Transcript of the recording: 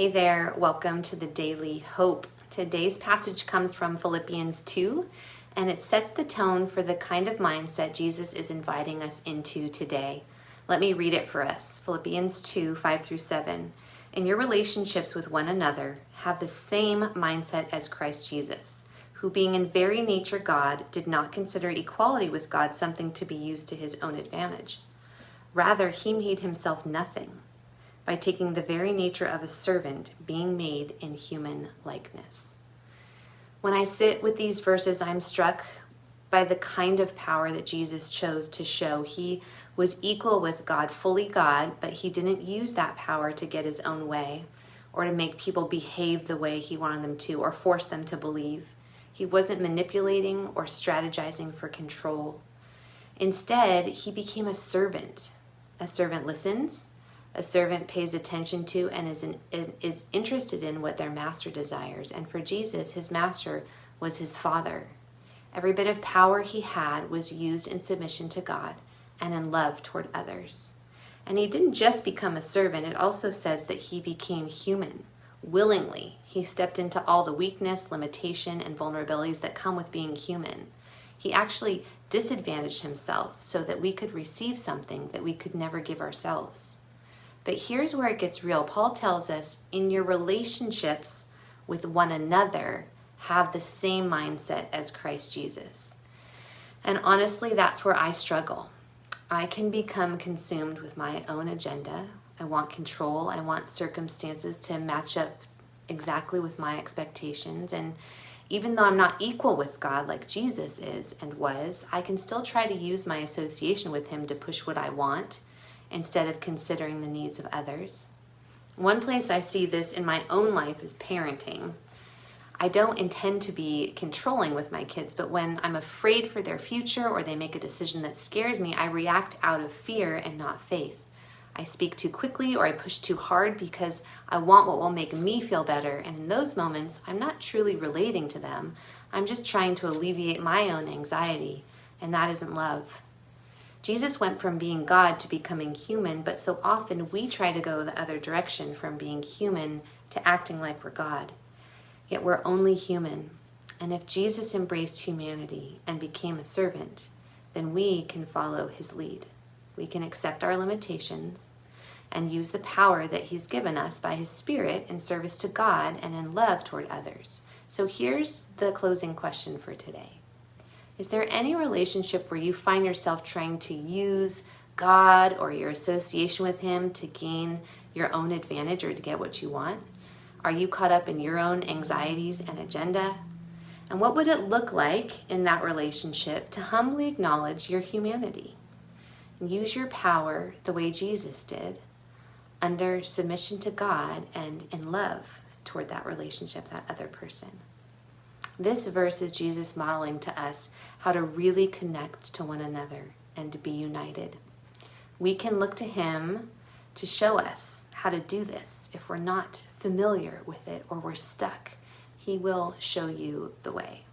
Hey there, welcome to the Daily Hope. Today's passage comes from Philippians 2, and it sets the tone for the kind of mindset Jesus is inviting us into today. Let me read it for us. Philippians 2, 5-7. In your relationships with one another, have the same mindset as Christ Jesus, who being in very nature God, did not consider equality with God something to be used to his own advantage. Rather, he made himself nothing, by taking the very nature of a servant, being made in human likeness. When I sit with these verses, I'm struck by the kind of power that Jesus chose to show. He was equal with God, fully God, but he didn't use that power to get his own way or to make people behave the way he wanted them to or force them to believe. He wasn't manipulating or strategizing for control. Instead, he became a servant. A servant listens. A servant pays attention to and is interested in what their master desires. And for Jesus, his master was his Father. Every bit of power he had was used in submission to God and in love toward others. And he didn't just become a servant. It also says that he became human. Willingly, he stepped into all the weakness, limitation, and vulnerabilities that come with being human. He actually disadvantaged himself so that we could receive something that we could never give ourselves. But here's where it gets real. Paul tells us, in your relationships with one another, have the same mindset as Christ Jesus. And honestly, that's where I struggle. I can become consumed with my own agenda. I want control. I want circumstances to match up exactly with my expectations. And even though I'm not equal with God like Jesus is and was, I can still try to use my association with him to push what I want, instead of considering the needs of others. One place I see this in my own life is parenting. I don't intend to be controlling with my kids, but when I'm afraid for their future or they make a decision that scares me, I react out of fear and not faith. I speak too quickly or I push too hard because I want what will make me feel better, and in those moments, I'm not truly relating to them. I'm just trying to alleviate my own anxiety, and that isn't love. Jesus went from being God to becoming human, but so often we try to go the other direction from being human to acting like we're God. Yet we're only human. And if Jesus embraced humanity and became a servant, then we can follow his lead. We can accept our limitations and use the power that he's given us by his Spirit in service to God and in love toward others. So here's the closing question for today. Is there any relationship where you find yourself trying to use God or your association with him to gain your own advantage or to get what you want? Are you caught up in your own anxieties and agenda? And what would it look like in that relationship to humbly acknowledge your humanity and use your power the way Jesus did, under submission to God and in love toward that relationship, that other person? This verse is Jesus modeling to us how to really connect to one another and to be united. We can look to him to show us how to do this. If we're not familiar with it or we're stuck, he will show you the way.